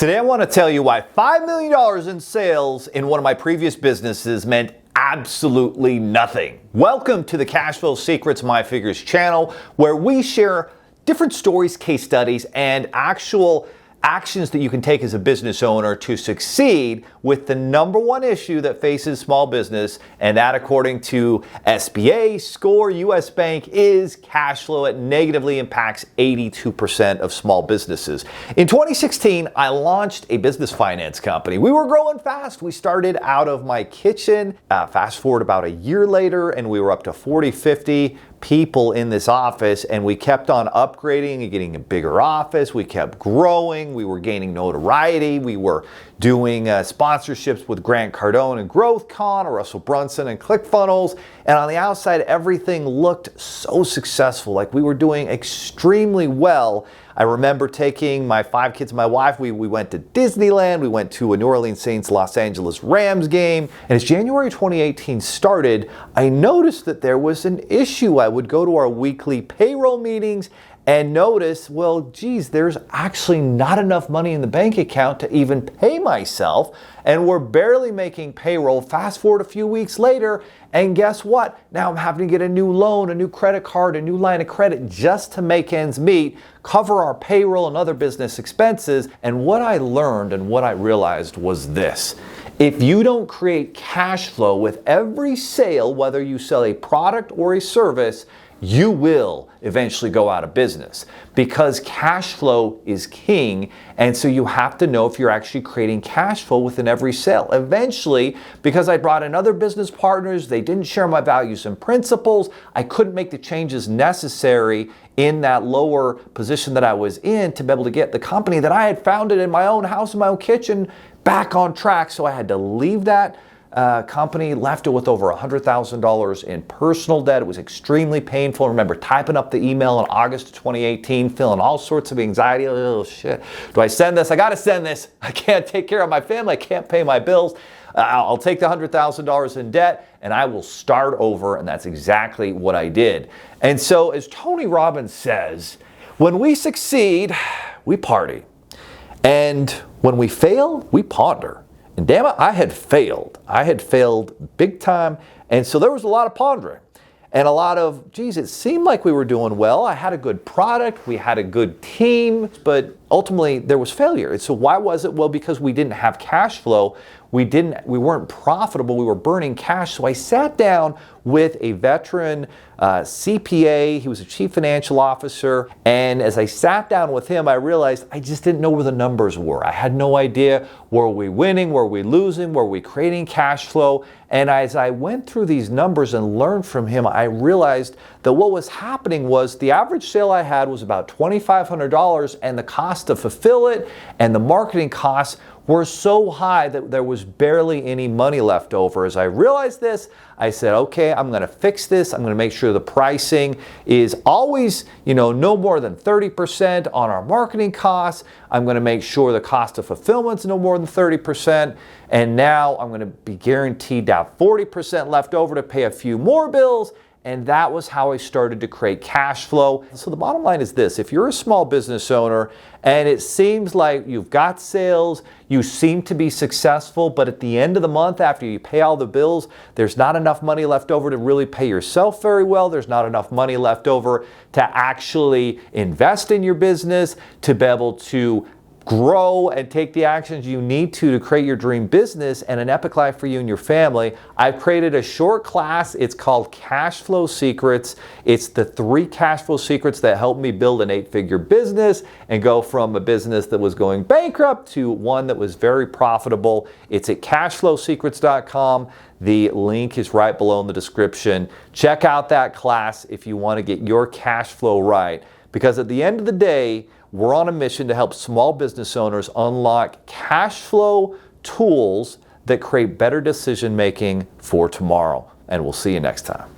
Today I want to tell you why $5 million in sales in one of my previous businesses meant absolutely nothing. Welcome to the Cash Flow Secrets MyFigures channel, where we share different stories, case studies, and actual actions that you can take as a business owner to succeed with the number one issue that faces small business, and that, according to SBA, SCORE, US Bank, is cash flow. It negatively impacts 82% of small businesses. In 2016, I launched a business finance company. We were growing fast. We started out of my kitchen. Fast forward about a year later, and we were up to 40, 50 people in this office, and we kept on upgrading and getting a bigger office. We kept growing. We were gaining notoriety. We were doing sponsorships with Grant Cardone and GrowthCon, or Russell Brunson and ClickFunnels. And on the outside, everything looked so successful. Like we were doing extremely well. I remember taking my 5 kids and my wife. We went to Disneyland. We went to a New Orleans Saints Los Angeles Rams game. And as January 2018 started, I noticed that there was an issue. I would go to our weekly payroll meetings and notice, well, geez, there's actually not enough money in the bank account to even pay myself, and we're barely making payroll. Fast forward a few weeks later, and guess what? Now I'm having to get a new loan, a new credit card, a new line of credit just to make ends meet, cover our payroll and other business expenses. And what I learned and what I realized was this: if you don't create cash flow with every sale, whether you sell a product or a service, you will eventually go out of business, because cash flow is king. And so you have to know if you're actually creating cash flow within every sale. Eventually, because I brought in other business partners, they didn't share my values and principles, I couldn't make the changes necessary in that lower position that I was in to be able to get the company that I had founded in my own house, in my own kitchen, back on track. So I had to leave that company, left it with over $100,000 in personal debt. It was extremely painful. I remember typing up the email in August of 2018, feeling all sorts of anxiety. Oh shit, do I send this? I gotta send this. I can't take care of my family. I can't pay my bills. I'll take the $100,000 in debt and I will start over. And that's exactly what I did. And so, as Tony Robbins says, when we succeed, we party. And when we fail, we ponder. And damn it, I had failed. I had failed big time. And so there was a lot of pondering and a lot of, geez, it seemed like we were doing well. I had a good product. We had a good team, but ultimately there was failure. And so why was it? Well, because we didn't have cash flow. We weren't profitable. We were burning cash. So I sat down with a veteran CPA. He was a chief financial officer. And as I sat down with him, I realized I just didn't know where the numbers were. I had no idea, were we winning? Were we losing? Were we creating cash flow? And as I went through these numbers and learned from him, I realized that what was happening was the average sale I had was about $2,500, and the cost to fulfill it and the marketing costs were so high that there was barely any money left over. As I realized this, I said, okay, I'm going to fix this. I'm going to make sure the pricing is always, no more than 30% on our marketing costs. I'm going to make sure the cost of fulfillment's no more than 30%. And now I'm going to be guaranteed to have 40% left over to pay a few more bills. And that was how I started to create cash flow. So the bottom line is this: if you're a small business owner and it seems like you've got sales, you seem to be successful, but at the end of the month, after you pay all the bills, there's not enough money left over to really pay yourself very well. There's not enough money left over to actually invest in your business, to be able to grow and take the actions you need to create your dream business and an epic life for you and your family. I've created a short class. It's called Cash Flow Secrets. It's the 3 cash flow secrets that helped me build an 8-figure business and go from a business that was going bankrupt to one that was very profitable. It's at cashflowsecrets.com. The link is right below in the description. Check out that class if you want to get your cash flow right, because at the end of the day, we're on a mission to help small business owners unlock cash flow tools that create better decision making for tomorrow. And we'll see you next time.